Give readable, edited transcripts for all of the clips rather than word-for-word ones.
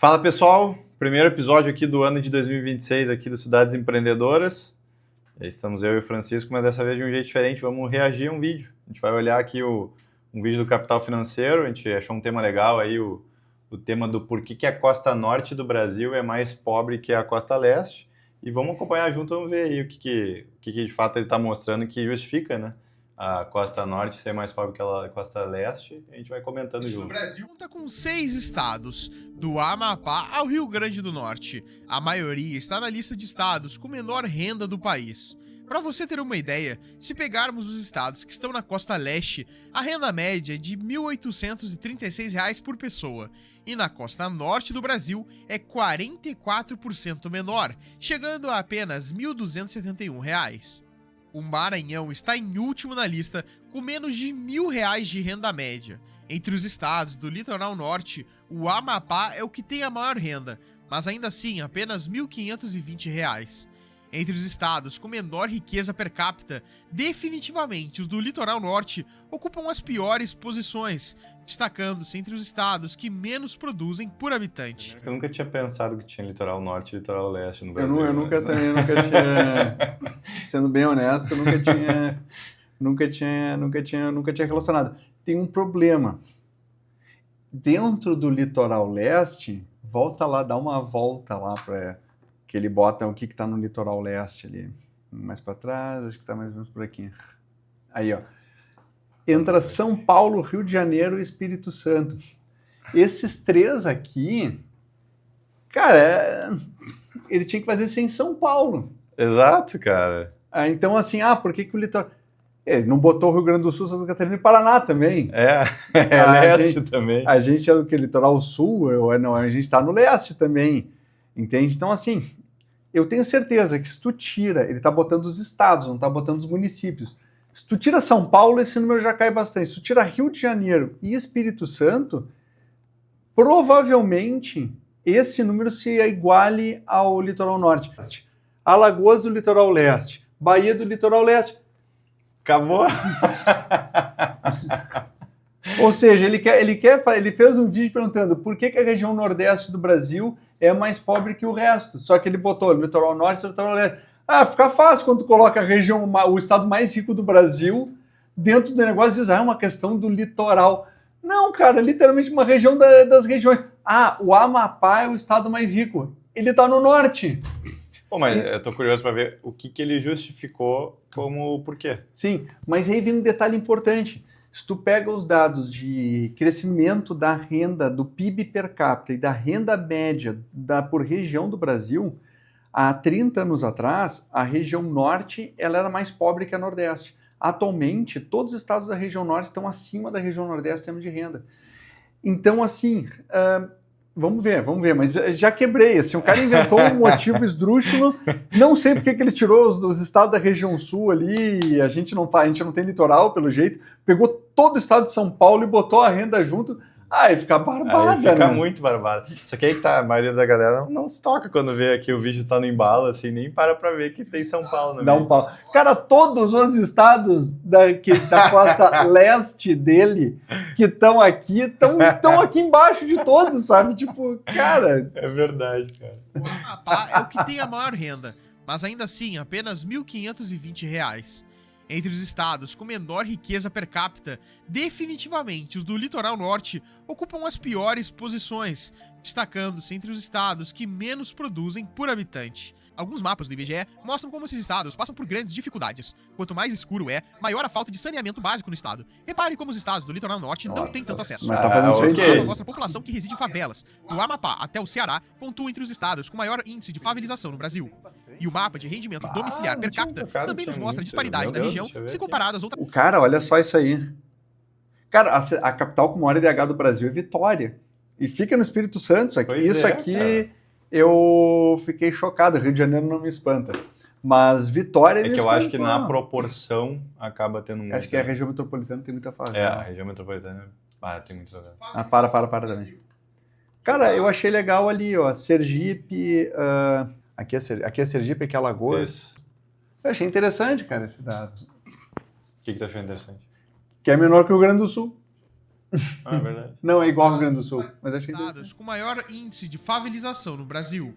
Fala pessoal, primeiro episódio aqui do ano de 2026 aqui do Cidades Empreendedoras. Estamos eu e o Francisco, mas dessa vez de um jeito diferente, vamos reagir a um vídeo. A gente vai olhar aqui um vídeo do Capital Financeiro, a gente achou um tema legal aí, o tema do porquê que a costa norte do Brasil é mais pobre que a costa leste. E vamos acompanhar junto, vamos ver aí o que de fato ele está mostrando que justifica, né? A costa norte ser mais pobre que a costa leste, a gente vai comentando junto. O Brasil conta com 6 estados, do Amapá ao Rio Grande do Norte. A maioria está na lista de estados com menor renda do país. Para você ter uma ideia, se pegarmos os estados que estão na costa leste, a renda média é de R$ 1.836 por pessoa, e na costa norte do Brasil é 44% menor, chegando a apenas R$ 1.271. O Maranhão está em último na lista, com menos de R$ 1.000 de renda média. Entre os estados do litoral norte, o Amapá é o que tem a maior renda, mas ainda assim apenas R$ 1.520. Entre os estados com menor riqueza per capita, definitivamente os do litoral norte ocupam as piores posições, destacando-se entre os estados que menos produzem por habitante. Eu nunca tinha pensado que tinha litoral norte e litoral leste no Brasil. Eu nunca tinha, sendo bem honesto, nunca tinha relacionado. Tem um problema. Dentro do litoral leste, dá uma volta lá para que ele bota o que está no litoral leste ali. Mais para trás, acho que está mais ou menos por aqui. Aí, ó. Entra São Paulo, Rio de Janeiro e Espírito Santo. Esses três aqui, cara, ele tinha que fazer isso em São Paulo. Exato, cara. Então, assim, por que o litoral... Ele não botou o Rio Grande do Sul, Santa Catarina e Paraná também. Leste também. A gente é o que? Litoral sul? A gente está no leste também, entende? Então, assim, eu tenho certeza que se tu tira, ele está botando os estados, não está botando os municípios. Se tu tira São Paulo, esse número já cai bastante. Se tu tira Rio de Janeiro e Espírito Santo, provavelmente esse número se iguale ao litoral norte. Alagoas do litoral leste, Bahia do litoral leste. Acabou? Ou seja, ele fez um vídeo perguntando por que a região nordeste do Brasil é mais pobre que o resto. Só que ele botou litoral norte e litoral leste. Fica fácil quando tu coloca o estado mais rico do Brasil dentro do negócio e diz, é uma questão do litoral. Não, cara, é literalmente uma região das regiões. O Amapá é o estado mais rico. Ele tá no norte. Pô, mas eu tô curioso para ver o que ele justificou como o porquê. Sim, mas aí vem um detalhe importante. Se tu pega os dados de crescimento da renda, do PIB per capita e da renda média por região do Brasil, há 30 anos atrás, a região norte ela era mais pobre que a nordeste. Atualmente, todos os estados da região norte estão acima da região nordeste em termos de renda. Então, assim... Vamos ver, mas já quebrei, assim, o cara inventou um motivo esdrúxulo, não sei porque que ele tirou os estados da região sul ali, a gente não tem litoral, pelo jeito, pegou todo o estado de São Paulo e botou a renda junto, aí fica barbada, aí fica né? Muito barbada. Só que aí tá, a maioria da galera não se toca quando vê aqui o vídeo tá no embalo, assim, nem para ver que tem São Paulo no Dá meio. um pau. Cara, todos os estados da costa leste dele que estão aqui embaixo de todos, sabe? Tipo, cara... É verdade, cara. O Amapá é o que tem a maior renda, mas ainda assim apenas R$ 1.520. Entre os estados com menor riqueza per capita, definitivamente os do litoral norte ocupam as piores posições, destacando-se entre os estados que menos produzem por habitante. Alguns mapas do IBGE mostram como esses estados passam por grandes dificuldades. Quanto mais escuro maior a falta de saneamento básico no estado. Repare como os estados do litoral norte não têm tanto acesso. Mas tá fazendo sentido. A nossa população que reside em favelas, do Amapá até o Ceará, pontua entre os estados com maior índice de favelização no Brasil. E o mapa de rendimento domiciliar per capita também nos mostra a disparidade da região se comparado às outras... Cara, olha só isso aí. Cara, a capital com maior IDH do Brasil é Vitória. E fica no Espírito Santo. Isso aqui cara. Eu fiquei chocado. Rio de Janeiro não me espanta. Mas Vitória me que eu espanta. acho que na proporção acaba tendo muito. Acho que a região metropolitana tem muita favela. A região metropolitana tem muita favela. Para também. Cara, eu achei legal ali, ó. Sergipe... Aqui é Sergipe, aqui é Alagoas. Isso. Eu achei interessante, cara, esse dado. O que tu achou interessante? Que é menor que o Rio Grande do Sul. Ah, é verdade. Não é igual ao Rio Grande do Sul, mas achei estados interessante. com maior índice de favelização no Brasil.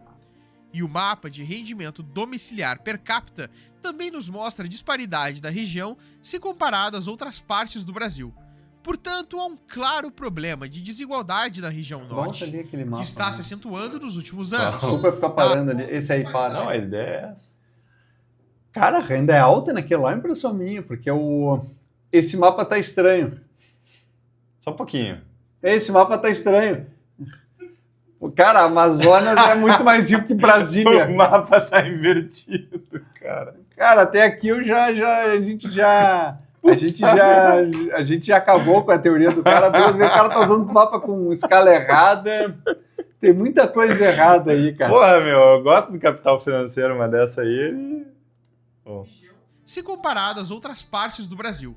E o mapa de rendimento domiciliar per capita também nos mostra a disparidade da região se comparado às outras partes do Brasil. Portanto, há um claro problema de desigualdade na região Volta norte, ali aquele mapa. que está né? se acentuando nos últimos anos. Desculpa ficar parando ali. Esse aí para. Não, a ideia é essa. Cara, a renda é alta naquele lá, é impressão minha, porque esse mapa tá estranho. Só um pouquinho. Esse mapa tá estranho. Cara, a Amazonas é muito mais rico que Brasília. O mapa tá invertido, cara. Cara, até aqui a gente já acabou com a teoria do cara. Duas vezes o cara tá usando os mapas com escala errada. Tem muita coisa errada aí, cara. Porra, meu, eu gosto do capital financeiro, mas dessa aí... Bom. Se comparado às outras partes do Brasil.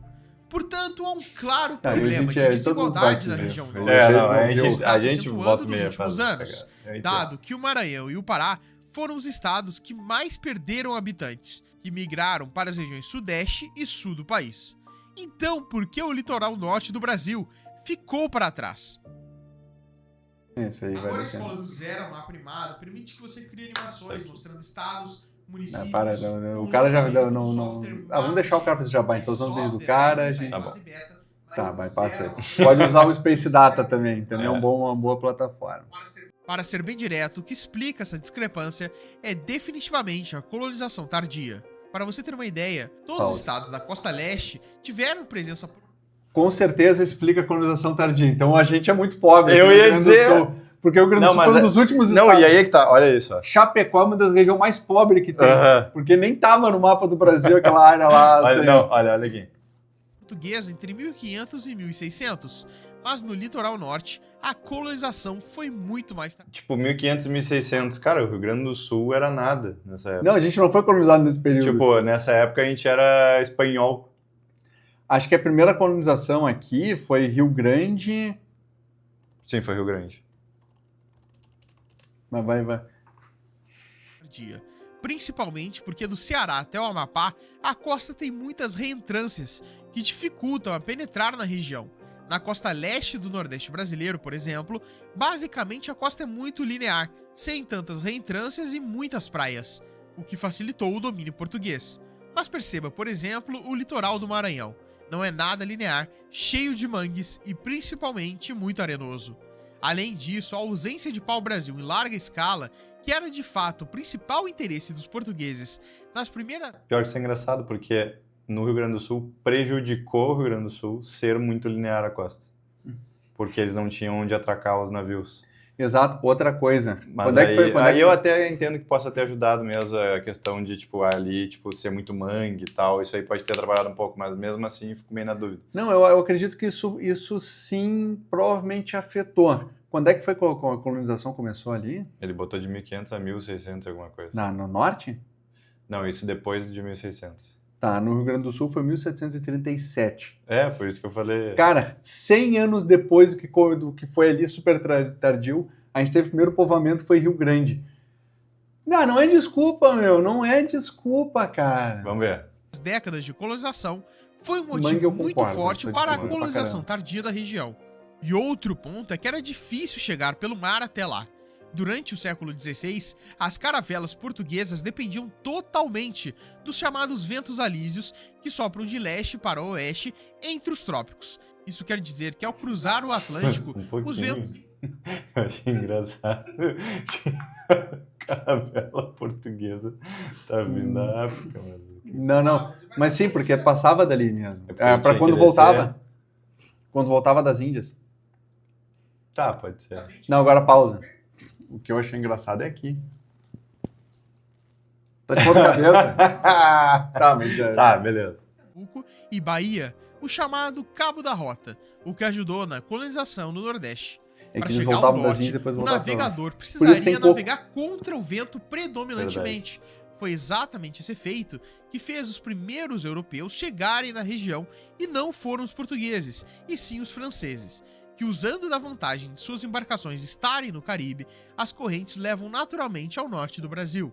Portanto, há um claro Cara, problema de desigualdade na região norte. Não, a a gente gente, a gente volta nos meia últimos fase. anos, dado que o Maranhão e o Pará foram os estados que mais perderam habitantes, que migraram para as regiões sudeste e sul do país. Então, por que o litoral norte do Brasil ficou para trás? Esse aí vai Agora a descer. escola do zero, mapa animado, permite que você crie animações mostrando estados, municípios... Não, para, não, o cara já... Não. Ah, vamos deixar o cara fazer jabá, então usando o vídeo do cara, a gente... Tá bom. Tá, vai, passa aí. Pode usar o Space Data também é uma boa plataforma. Para ser bem direto, o que explica essa discrepância é definitivamente a colonização tardia. Para você ter uma ideia, todos os estados da costa leste tiveram presença... Com certeza explica a colonização tardia. Então a gente é muito pobre. Eu aqui no ia Rio Grande do dizer- Sul, porque o Rio Grande do Sul foi um dos últimos Não, estados. e aí é que tá, olha isso, ó. Chapecó é uma das regiões mais pobres que tem. Aham. Porque nem tava no mapa do Brasil aquela área lá. Olha, assim. não, olha aqui. portuguesa entre 1500 e 1600, mas no litoral norte a colonização foi muito mais tardia. Tipo, 1500, 1600. Cara, o Rio Grande do Sul era nada nessa época. Não, a gente não foi colonizado nesse período. Tipo, nessa época a gente era espanhol. Acho que a primeira colonização aqui foi Rio Grande. Sim, foi Rio Grande. Mas vai. Principalmente porque do Ceará até o Amapá, a costa tem muitas reentrâncias que dificultam a penetrar na região. Na costa leste do Nordeste brasileiro, por exemplo, basicamente a costa é muito linear, sem tantas reentrâncias e muitas praias, o que facilitou o domínio português. Mas perceba, por exemplo, o litoral do Maranhão. Não é nada linear, cheio de mangues e principalmente muito arenoso. Além disso, a ausência de pau-brasil em larga escala, que era de fato o principal interesse dos portugueses nas primeiras... Pior que isso é engraçado, porque no Rio Grande do Sul prejudicou o Rio Grande do Sul ser muito linear a costa. Porque eles não tinham onde atracar os navios. Exato. Outra coisa. Mas Quando é que foi? aí eu até entendo que possa ter ajudado mesmo a questão de, tipo, ali, tipo, ser muito mangue e tal. Isso aí pode ter trabalhado um pouco, mas mesmo assim fico meio na dúvida. Não, eu acredito que isso sim provavelmente afetou. Quando é que foi que a colonização começou ali? Ele botou de 1500 a 1600 alguma coisa. No norte? Não, isso depois de 1600. Tá, no Rio Grande do Sul foi 1737. É, por isso que eu falei... Cara, 100 anos depois do que foi ali super tardio, a gente teve o primeiro povoamento, foi Rio Grande. Não é desculpa, meu. Não é desculpa, cara. Vamos ver. décadas de colonização foi um Mangue motivo eu muito concordo, forte isso é para a difícil pra colonização caramba. tardia da região. E outro ponto é que era difícil chegar pelo mar até lá. Durante o século XVI, as caravelas portuguesas dependiam totalmente dos chamados ventos alísios, que sopram de leste para oeste entre os trópicos. Isso quer dizer que ao cruzar o Atlântico, Um pouquinho. os ventos... Eu achei engraçado que a caravela portuguesa tá vindo da África, mas... Não. Mas sim, porque passava dali mesmo. É porque Para tinha quando que voltava. Quando voltava das Índias. Tá, pode ser. Não, agora pausa. O que eu achei engraçado é aqui. Tá de ponta cabeça? Tá, mas... Tá, beleza. Pernambuco e Bahia, o chamado Cabo da Rota, o que ajudou na colonização no Nordeste. É Para que eles chegar ao voltavam das norte, Índias e depois o voltavam pra lá. navegador Por isso precisaria tem pouco. navegar contra o vento predominantemente. Foi exatamente esse efeito que fez os primeiros europeus chegarem na região e não foram os portugueses, e sim os franceses, que usando da vantagem de suas embarcações estarem no Caribe, as correntes levam naturalmente ao norte do Brasil.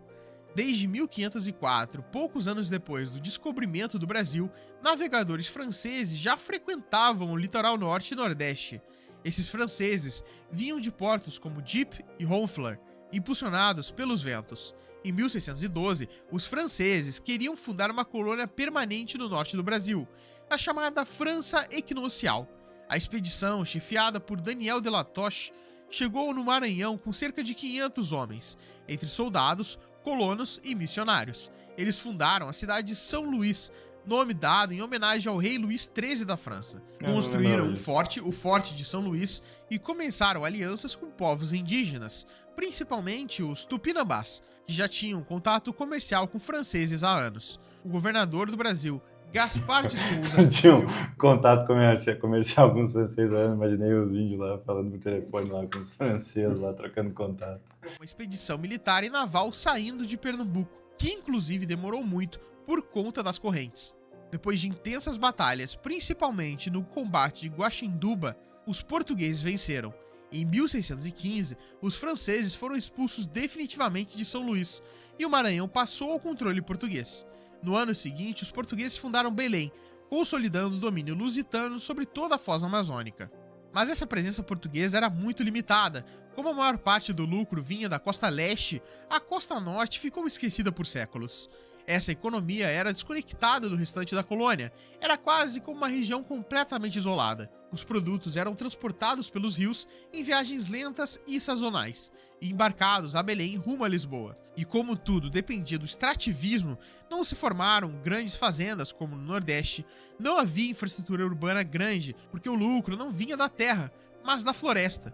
Desde 1504, poucos anos depois do descobrimento do Brasil, navegadores franceses já frequentavam o litoral norte e nordeste. Esses franceses vinham de portos como Dieppe e Honfleur, impulsionados pelos ventos. Em 1612, os franceses queriam fundar uma colônia permanente no norte do Brasil, a chamada França Equinocial. A expedição, chefiada por Daniel de la Toche, chegou no Maranhão com cerca de 500 homens, entre soldados, colonos e missionários. Eles fundaram a cidade de São Luís, nome dado em homenagem ao rei Luís XIII da França. Construíram um forte, o Forte de São Luís, e começaram alianças com povos indígenas, principalmente os Tupinambás, que já tinham contato comercial com franceses há anos. O governador do Brasil, Gaspar de Souza... Tinha um contato comercial com os franceses, eu imaginei os índios lá falando por telefone lá com os franceses lá, trocando contato. Uma expedição militar e naval saindo de Pernambuco, que inclusive demorou muito por conta das correntes. Depois de intensas batalhas, principalmente no combate de Guaxinduba, os portugueses venceram. Em 1615, os franceses foram expulsos definitivamente de São Luís e o Maranhão passou ao controle português. No ano seguinte, os portugueses fundaram Belém, consolidando o domínio lusitano sobre toda a foz amazônica. Mas essa presença portuguesa era muito limitada. Como a maior parte do lucro vinha da costa leste, a costa norte ficou esquecida por séculos. Essa economia era desconectada do restante da colônia, era quase como uma região completamente isolada. Os produtos eram transportados pelos rios em viagens lentas e sazonais, e embarcados a Belém rumo a Lisboa. E como tudo dependia do extrativismo, não se formaram grandes fazendas como no Nordeste, não havia infraestrutura urbana grande, porque o lucro não vinha da terra, mas da floresta.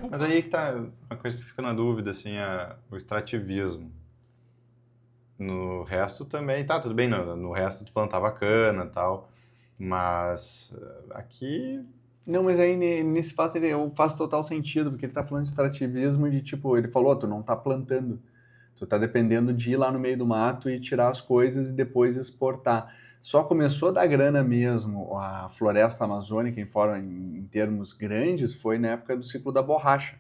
Mas aí que tá uma coisa que fica na dúvida, assim, o extrativismo. No resto também, tá, tudo bem, no resto tu plantava cana e tal, mas aqui... Não, mas aí nesse fato ele faz total sentido, porque ele tá falando de extrativismo de tipo, ele falou, tu não tá plantando, tu tá dependendo de ir lá no meio do mato e tirar as coisas e depois exportar. Só começou a dar grana mesmo a floresta amazônica em termos grandes foi na época do ciclo da borracha,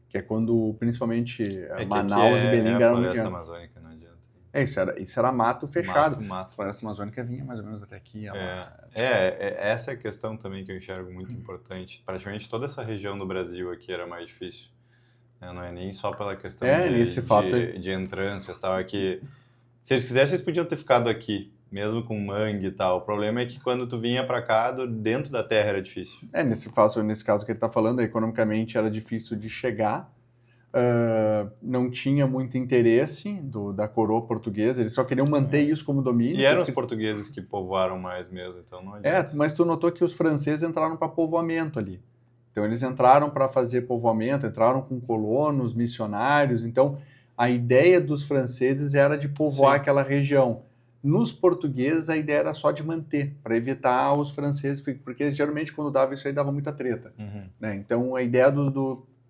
que é quando principalmente Manaus e Belém ganharam muito dinheiro. Floresta amazônica, não adianta. Isso era mato fechado. Mato. A floresta amazônica vinha mais ou menos até aqui. Essa é a questão também que eu enxergo muito importante. Praticamente toda essa região do Brasil aqui era mais difícil. Não é nem só pela questão de entrâncias e tal. É que, se eles quisessem, eles podiam ter ficado aqui, mesmo com mangue e tal. O problema é que quando tu vinha pra cá, dentro da terra era difícil. Nesse caso que ele tá falando, economicamente era difícil de chegar. Não tinha muito interesse da coroa portuguesa, eles só queriam manter isso como domínio. E eram os portugueses que povoaram mais mesmo, então não adianta. Mas tu notou que os franceses entraram para povoamento ali. Então eles entraram para fazer povoamento, entraram com colonos, missionários, então a ideia dos franceses era de povoar aquela região. Nos portugueses a ideia era só de manter, para evitar os franceses, porque geralmente quando dava isso aí dava muita treta. Né? Então a ideia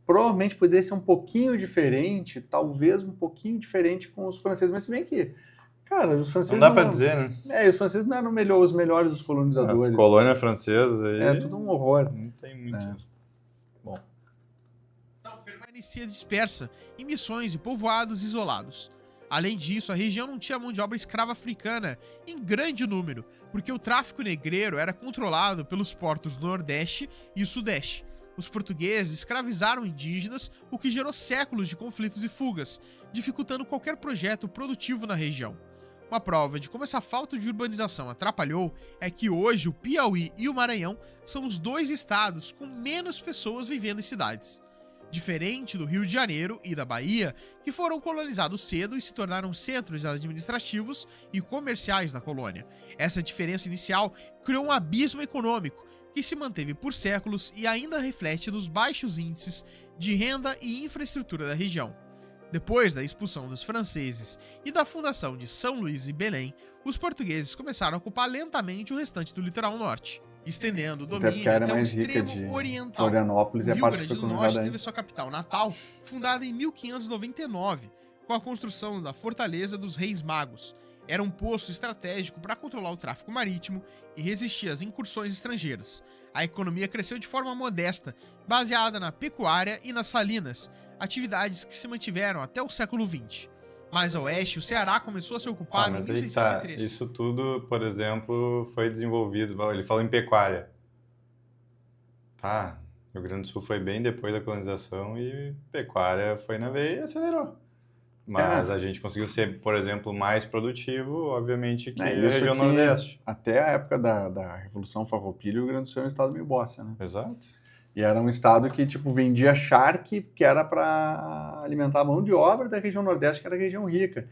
provavelmente poderia ser um pouquinho diferente, talvez um pouquinho diferente com os franceses, mas se bem que, cara, os franceses... Não dá pra dizer, né? Os franceses não eram os melhores dos colonizadores. As colônias francesas aí... É tudo um horror. Não tem muito... Bom. Permanecia dispersa em missões e povoados isolados. Além disso, a região não tinha mão de obra escrava africana em grande número, porque o tráfico negreiro era controlado pelos portos do Nordeste e Sudeste. Os portugueses escravizaram indígenas, o que gerou séculos de conflitos e fugas, dificultando qualquer projeto produtivo na região. Uma prova de como essa falta de urbanização atrapalhou é que hoje o Piauí e o Maranhão são os dois estados com menos pessoas vivendo em cidades. Diferente do Rio de Janeiro e da Bahia, que foram colonizados cedo e se tornaram centros administrativos e comerciais da colônia. Essa diferença inicial criou um abismo econômico, que se manteve por séculos e ainda reflete nos baixos índices de renda e infraestrutura da região. Depois da expulsão dos franceses e da fundação de São Luís e Belém, os portugueses começaram a ocupar lentamente o restante do litoral norte, estendendo o domínio até o extremo oriental. Florianópolis o Rio Grande do Norte teve sua capital natal, fundada em 1599, com a construção da Fortaleza dos Reis Magos. Era um posto estratégico para controlar o tráfego marítimo e resistir às incursões estrangeiras. A economia cresceu de forma modesta, baseada na pecuária e nas salinas, atividades que se mantiveram até o século XX. Mais a oeste, o Ceará começou a ser ocupado em Mas aí tá, 1603. isso tudo, por exemplo, foi desenvolvido, ele falou em pecuária. Tá, Rio Grande do Sul foi bem depois da colonização e pecuária foi na veia e acelerou. Mas a gente conseguiu ser, por exemplo, mais produtivo, obviamente, que a região Nordeste. Até a época da Revolução Farroupilha, o Rio Grande do Sul era um estado meio bosta, né? Exato. E era um estado que, tipo, vendia charque, que era para alimentar a mão de obra da região Nordeste, que era a região rica.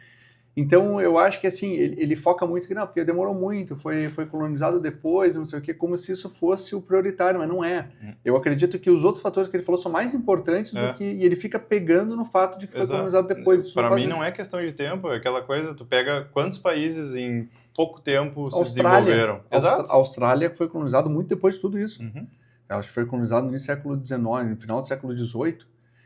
Então, eu acho que, assim, ele foca muito que não, porque demorou muito, foi colonizado depois, não sei o quê, como se isso fosse o prioritário, mas não é. Eu acredito que os outros fatores que ele falou são mais importantes do que... E ele fica pegando no fato de que foi colonizado depois. Para mim, não é questão de tempo, é aquela coisa, tu pega quantos países em pouco tempo se desenvolveram. Exato. A Austrália foi colonizado muito depois de tudo isso. Eu acho que foi colonizado no século XIX, no final do século XVIII.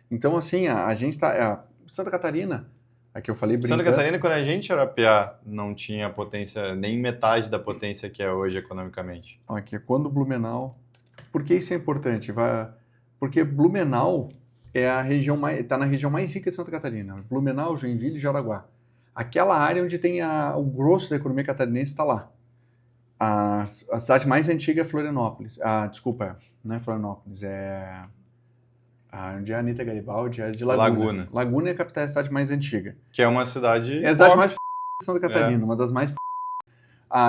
Então, assim, a gente tá... Santa Catarina... Aqui eu falei brincando. Santa Catarina, quando a gente era piá, não tinha potência, nem metade da potência que é hoje economicamente. Aqui, quando Blumenau... Por que isso é importante? Porque Blumenau é a região está na região mais rica de Santa Catarina. Blumenau, Joinville e Jaraguá. Aquela área onde tem o grosso da economia catarinense está lá. A cidade mais antiga é Florianópolis. Desculpa, não é Florianópolis, onde é a Anitta Garibaldi, é de Laguna. Laguna é a capital, é a cidade mais antiga. Que é uma cidade... É a cidade mais de Santa Catarina, uma das mais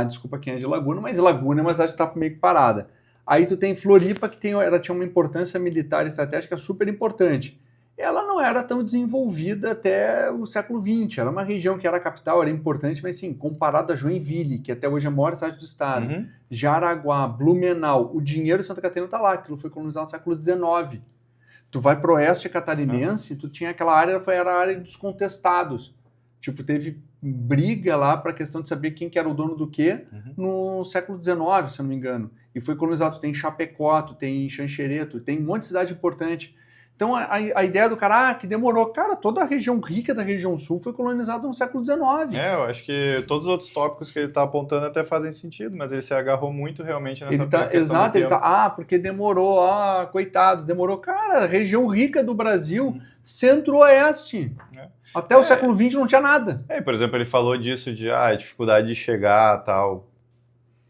desculpa quem é de Laguna, mas Laguna é uma cidade que está meio que parada. Aí tu tem Floripa, que ela tinha uma importância militar e estratégica super importante. Ela não era tão desenvolvida até o século XX. Era uma região que era a capital, era importante, mas sim, comparado a Joinville, que até hoje é a maior cidade do estado, Jaraguá, Blumenau, o dinheiro de Santa Catarina está lá, aquilo foi colonizado no século XIX. Tu vai pro oeste catarinense, tu tinha aquela área, era a área dos contestados. Tipo, teve briga lá para a questão de saber quem que era o dono do quê no século XIX, se eu não me engano. E foi colonizado, tu tem Chapecó, tu tem Xanxerê, tu tem um monte de cidade importante. Então, a ideia do cara, que demorou. Cara, toda a região rica da região sul foi colonizada no século XIX. Eu acho que todos os outros tópicos que ele está apontando até fazem sentido, mas ele se agarrou muito realmente nessa questão. Exato, ele porque demorou, coitados, demorou. Cara, região rica do Brasil, centro-oeste. Até o século XX não tinha nada. Por exemplo, ele falou disso de dificuldade de chegar tal.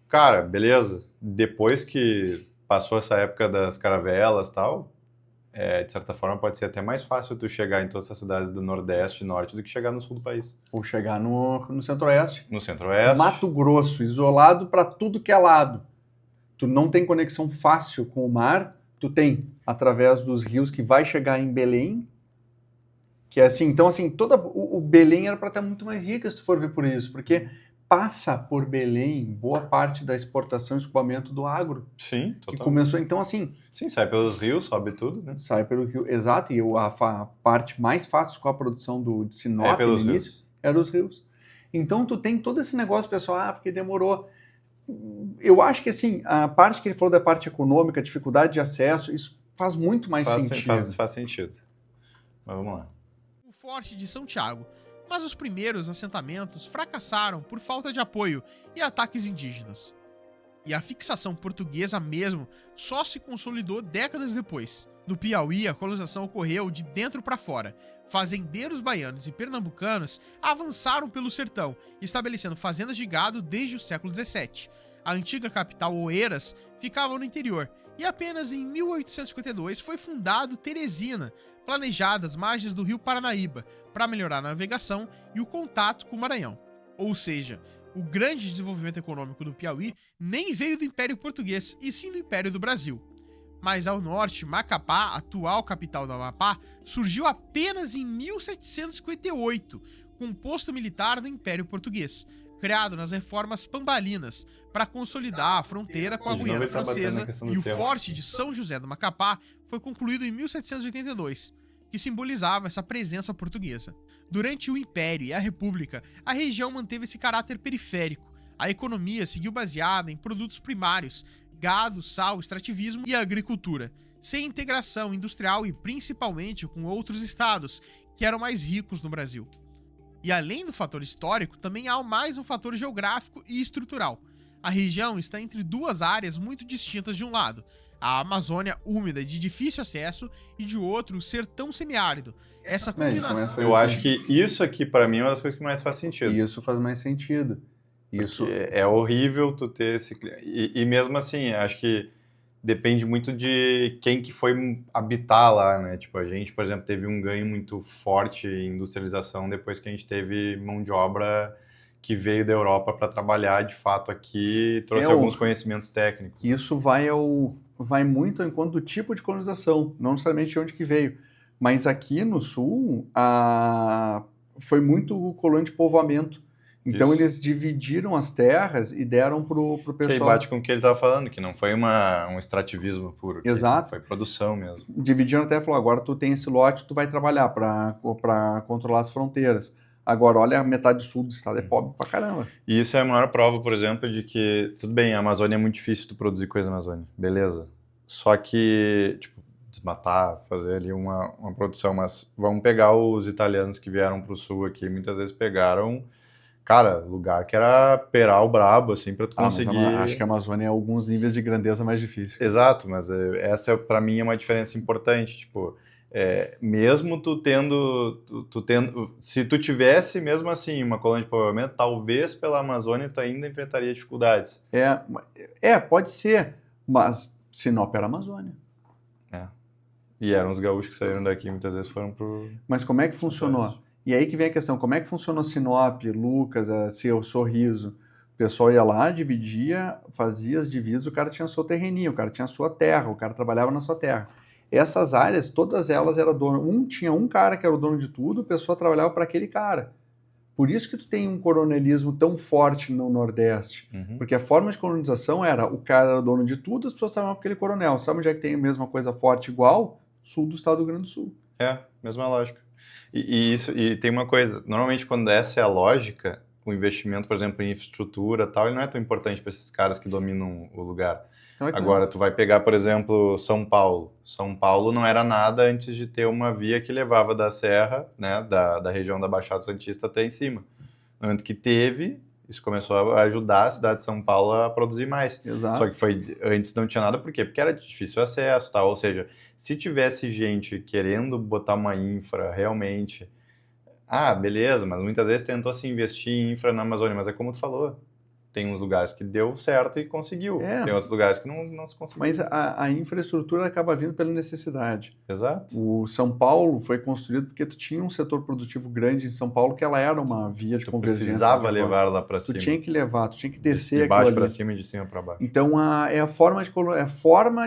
Cara, beleza. Depois que passou essa época das caravelas tal, de certa forma pode ser até mais fácil tu chegar em todas essas cidades do Nordeste e Norte do que chegar no sul do país. Ou chegar no Centro-Oeste. No Centro-Oeste. Mato Grosso, isolado para tudo que é lado. Tu não tem conexão fácil com o mar, tu tem através dos rios que vai chegar em Belém, que é assim, então assim, o Belém era para estar muito mais rica se tu for ver por isso, porque passa por Belém boa parte da exportação e escoamento do agro. Sim, totalmente. Que começou, então assim... Sim, sai pelos rios, sobe tudo, né? Sai pelo rio, exato, e a parte mais fácil com a produção de Sinop no início era os rios. Então tu tem todo esse negócio, pessoal, porque demorou. Eu acho que assim, a parte que ele falou da parte econômica, dificuldade de acesso, isso faz muito mais sentido. Faz sentido. Mas vamos lá. O Forte de São Tiago. Mas os primeiros assentamentos fracassaram por falta de apoio e ataques indígenas. E a fixação portuguesa mesmo só se consolidou décadas depois. No Piauí, a colonização ocorreu de dentro para fora. Fazendeiros baianos e pernambucanos avançaram pelo sertão, estabelecendo fazendas de gado desde o século XVII. A antiga capital, Oeiras, ficava no interior, e apenas em 1852 foi fundado Teresina, planejada às margens do rio Paranaíba, para melhorar a navegação e o contato com o Maranhão. Ou seja, o grande desenvolvimento econômico do Piauí nem veio do Império Português, e sim do Império do Brasil. Mais ao norte, Macapá, atual capital do Amapá, surgiu apenas em 1758, com um posto militar do Império Português, criado nas reformas pambalinas, para consolidar a fronteira com a Guiana Francesa, e o Forte de São José do Macapá foi concluído em 1782, que simbolizava essa presença portuguesa. Durante o Império e a República, a região manteve esse caráter periférico. A economia seguiu baseada em produtos primários, gado, sal, extrativismo e agricultura, sem integração industrial e principalmente com outros estados, que eram mais ricos no Brasil. E além do fator histórico, também há mais um fator geográfico e estrutural. A região está entre duas áreas muito distintas de um lado, a Amazônia úmida de difícil acesso e de outro sertão semiárido. Essa combinação... Eu acho que isso aqui, para mim, é uma das coisas que mais faz sentido. Isso faz mais sentido. Isso Porque é horrível tu ter esse... E mesmo assim, acho que depende muito de quem que foi habitar lá, né? Tipo, a gente, por exemplo, teve um ganho muito forte em industrialização depois que a gente teve mão de obra que veio da Europa para trabalhar de fato aqui e trouxe alguns conhecimentos técnicos. Isso vai muito ao encontro do tipo de colonização, não necessariamente de onde que veio. Mas aqui no sul, foi muito colônia de povoamento. Então eles dividiram as terras e deram pro pessoal. Que aí bate com o que ele estava falando, que não foi um extrativismo puro. Exato. Foi produção mesmo. Dividiram até e falou, agora tu tem esse lote, tu vai trabalhar para controlar as fronteiras. Agora, olha, a metade sul do estado é pobre pra caramba. E isso é a maior prova, por exemplo, de que, tudo bem, a Amazônia é muito difícil tu produzir coisa na Amazônia, beleza. Só que, tipo, desmatar, fazer ali uma produção, mas vamos pegar os italianos que vieram pro sul aqui, muitas vezes pegaram, cara, lugar que era peral brabo, assim, pra tu conseguir... Mas acho que a Amazônia é alguns níveis de grandeza mais difícil. Exato, mas essa, pra mim, é uma diferença importante, tipo... mesmo tu tendo, se tu tivesse mesmo assim uma colônia de povoamento, talvez pela Amazônia tu ainda enfrentaria dificuldades. Pode ser, mas Sinop era Amazônia. E eram os gaúchos que saíram daqui, muitas vezes foram pro... Mas como é que funcionou? E aí que vem a questão, como é que funcionou Sinop, Lucas, seu Sorriso? O pessoal ia lá, dividia, fazia as divisas, o cara tinha seu terreninho, o cara tinha sua terra, o cara trabalhava na sua terra. Essas áreas, todas elas eram dono. Tinha um cara que era o dono de tudo, a pessoa trabalhava para aquele cara. Por isso que tu tem um coronelismo tão forte no Nordeste. Porque a forma de colonização era, o cara era dono de tudo, as pessoas trabalhavam para aquele coronel. Sabe onde é que tem a mesma coisa forte igual? Sul do estado do Rio Grande do Sul. Mesma lógica. E tem uma coisa, normalmente quando essa é a lógica, o investimento, por exemplo, em infraestrutura e tal, ele não é tão importante para esses caras que dominam o lugar. Agora, tu vai pegar, por exemplo, São Paulo. São Paulo não era nada antes de ter uma via que levava da serra, né, da região da Baixada Santista até em cima. No momento que teve, isso começou a ajudar a cidade de São Paulo a produzir mais. Exato. Só que antes não tinha nada, por quê? Porque era de difícil acesso, tal. Ou seja, se tivesse gente querendo botar uma infra realmente... beleza, mas muitas vezes tentou se investir em infra na Amazônia, mas é como tu falou. Tem uns lugares que deu certo e conseguiu. Tem outros lugares que não se conseguiu. Mas a infraestrutura acaba vindo pela necessidade. Exato. O São Paulo foi construído porque tu tinha um setor produtivo grande em São Paulo que ela era uma via de convergência. Tu precisava levar lá para cima. Tu tinha que levar, tu tinha que descer de baixo para cima e de cima para baixo. Então é a forma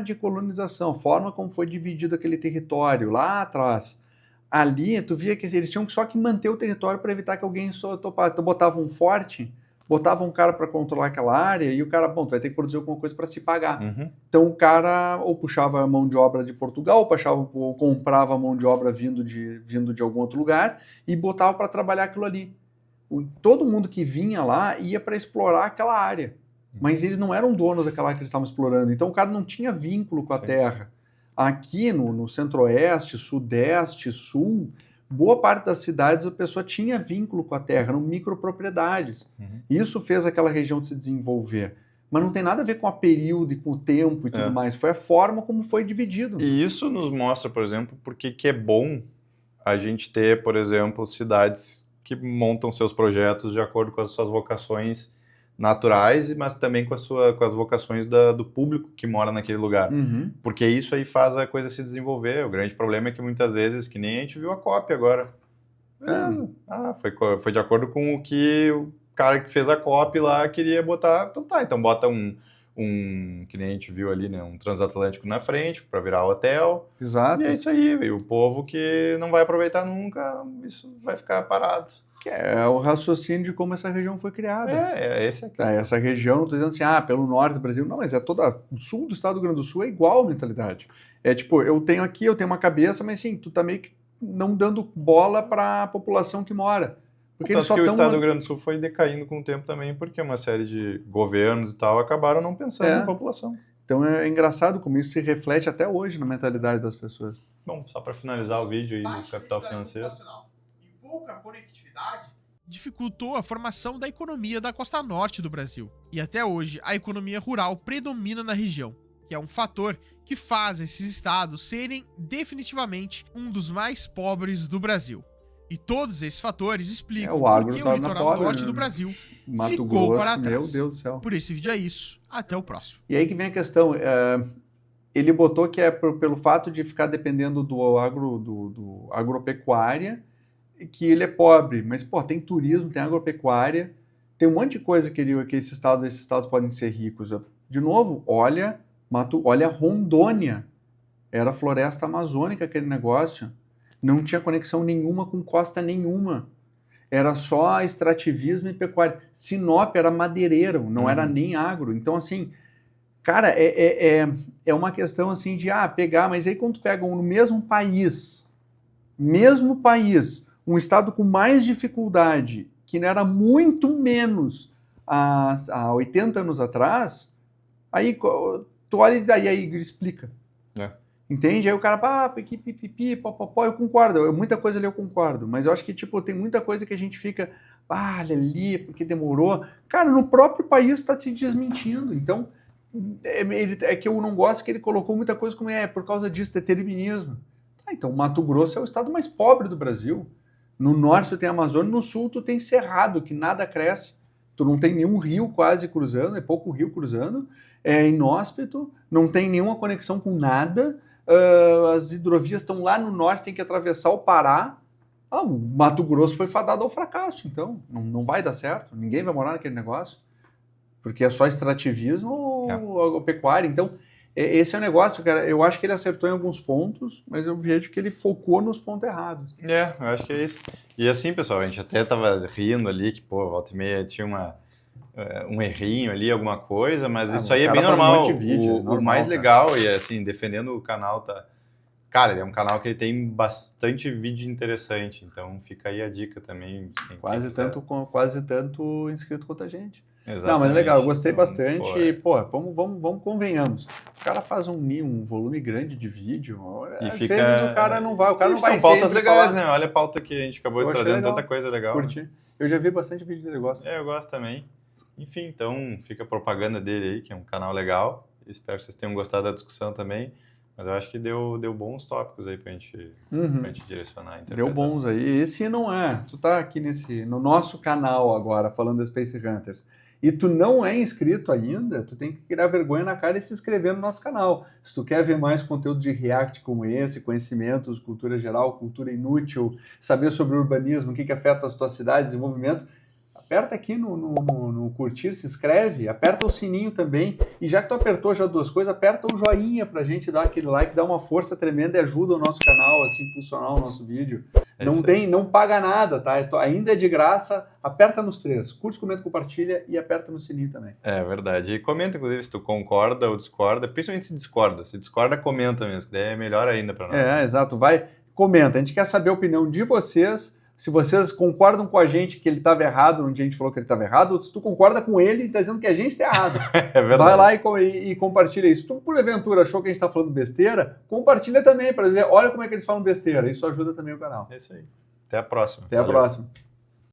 de colonização, a forma como foi dividido aquele território lá atrás. Ali tu via que eles tinham só que manter o território para evitar que alguém só topasse. Então botava um forte, botava um cara para controlar aquela área e o cara, tu vai ter que produzir alguma coisa para se pagar. Então o cara ou puxava a mão de obra de Portugal, ou comprava a mão de obra vindo de algum outro lugar e botava para trabalhar aquilo ali. Todo mundo que vinha lá ia para explorar aquela área, mas eles não eram donos daquela área que eles estavam explorando, então o cara não tinha vínculo com a terra. Aqui no centro-oeste, sudeste, sul, boa parte das cidades a pessoa tinha vínculo com a terra, eram micropropriedades. Isso fez aquela região se desenvolver. Mas não tem nada a ver com a período e com o tempo e tudo mais. Foi a forma como foi dividido. E isso nos mostra, por exemplo, porque que é bom a gente ter, por exemplo, cidades que montam seus projetos de acordo com as suas vocações naturais, mas também com as vocações do público que mora naquele lugar. Porque isso aí faz a coisa se desenvolver. O grande problema é que muitas vezes, que nem a gente viu a COP agora. Beleza. Foi de acordo com o que o cara que fez a COP lá queria botar. Então bota que nem a gente viu ali, né, um transatlântico na frente para virar hotel. Exato. E é isso aí. E o povo que não vai aproveitar nunca, isso vai ficar parado. Que é o raciocínio de como essa região foi criada. Essa é a questão. Essa região, não estou dizendo assim, pelo norte do Brasil. Não, mas o sul do estado do Rio Grande do Sul é igual a mentalidade. É tipo, eu tenho uma cabeça, mas sim, tu tá meio que não dando bola para a população que mora. Porque o estado do Rio Grande do Sul foi decaindo com o tempo também, porque uma série de governos e tal acabaram não pensando na população. Então é engraçado como isso se reflete até hoje na mentalidade das pessoas. Bom, só para finalizar o vídeo aí do Capital Financeiro. E pouca conectividade dificultou a formação da economia da costa norte do Brasil. E até hoje, a economia rural predomina na região. que é um fator que faz esses estados serem definitivamente um dos mais pobres do Brasil. E todos esses fatores explicam o agro por que o torna litoral pobre, norte né? do Brasil Mato ficou Grosso, para trás. meu Deus do céu. Por esse vídeo é isso. Até o próximo. E aí que vem a questão, ele botou que é pelo fato de ficar dependendo do agropecuária, que ele é pobre, mas pô, tem turismo, tem agropecuária, tem um monte de coisa que esses estados podem ser ricos. De novo, olha Rondônia, era floresta amazônica aquele negócio, não tinha conexão nenhuma com costa nenhuma, era só extrativismo e pecuária. Sinop era madeireiro, não era nem agro. Então, assim, cara, é uma questão assim de pegar, mas aí quando tu pega no mesmo país, um estado com mais dificuldade, que era muito menos há 80 anos atrás, aí tu olha e daí aí explica. Entende? Aí o cara, pipi, popopó, eu concordo, muita coisa ali eu concordo, mas eu acho que, tipo, tem muita coisa que a gente fica, olha ali, porque demorou. Cara, no próprio país está te desmentindo, então, é que eu não gosto que ele colocou muita coisa como por causa disso, determinismo. Então, Mato Grosso é o estado mais pobre do Brasil. No norte tu tem Amazônia, no sul tu tem Cerrado, que nada cresce. Tu não tem nenhum rio quase cruzando, é pouco rio cruzando, é inóspito, não tem nenhuma conexão com nada. As hidrovias estão lá no norte, tem que atravessar o Pará. O Mato Grosso foi fadado ao fracasso, então não vai dar certo, ninguém vai morar naquele negócio, porque é só extrativismo ou agropecuária. Então, esse é o negócio, cara. Eu acho que ele acertou em alguns pontos, mas eu vejo que ele focou nos pontos errados. Eu acho que é isso. E assim, pessoal, a gente até tava rindo ali, que, pô, volta e meia tinha um errinho ali, alguma coisa, mas isso aí é bem normal. O mais legal, e assim, defendendo o canal, cara, ele é um canal que ele tem bastante vídeo interessante, então fica aí a dica também. Quase tanto inscrito quanto a gente. Exatamente. Não, mas é legal, eu gostei bastante. Vamos convenhamos. O cara faz um volume grande de vídeo, às vezes o cara não vai, São pautas legais, né? Olha a pauta que a gente acabou de trazendo, tanta coisa legal. Curti. Eu já vi bastante vídeo dele, gosto. Eu gosto também. Enfim, então fica a propaganda dele aí, que é um canal legal. Espero que vocês tenham gostado da discussão também. Mas eu acho que deu bons tópicos aí pra gente direcionar a interpretação. Deu bons aí. E se não é, tu tá aqui no nosso canal agora, falando da Space Hunters, e tu não é inscrito ainda, tu tem que criar vergonha na cara e se inscrever no nosso canal. Se tu quer ver mais conteúdo de React como esse, conhecimentos, cultura geral, cultura inútil, saber sobre urbanismo, o que afeta as tuas cidades, desenvolvimento, aperta aqui no curtir, se inscreve, aperta o sininho também, e já que tu apertou já duas coisas, aperta o joinha pra gente dar aquele like, dá uma força tremenda e ajuda o nosso canal, assim, impulsionar o nosso vídeo. Não paga nada, tá? Ainda é de graça, aperta nos três, curte, comenta, compartilha e aperta no sininho também. É verdade, e comenta inclusive se tu concorda ou discorda, principalmente se discorda, comenta mesmo, que daí é melhor ainda pra nós. Exato, comenta, a gente quer saber a opinião de vocês. Se vocês concordam com a gente que ele estava errado, onde a gente falou que ele estava errado, ou se tu concorda com ele e está dizendo que a gente está errado. É verdade. Vai lá e compartilha isso. Se tu, porventura, achou que a gente está falando besteira, compartilha também, para dizer, olha como é que eles falam besteira. Isso ajuda também o canal. É isso aí. Até a próxima. Até a próxima.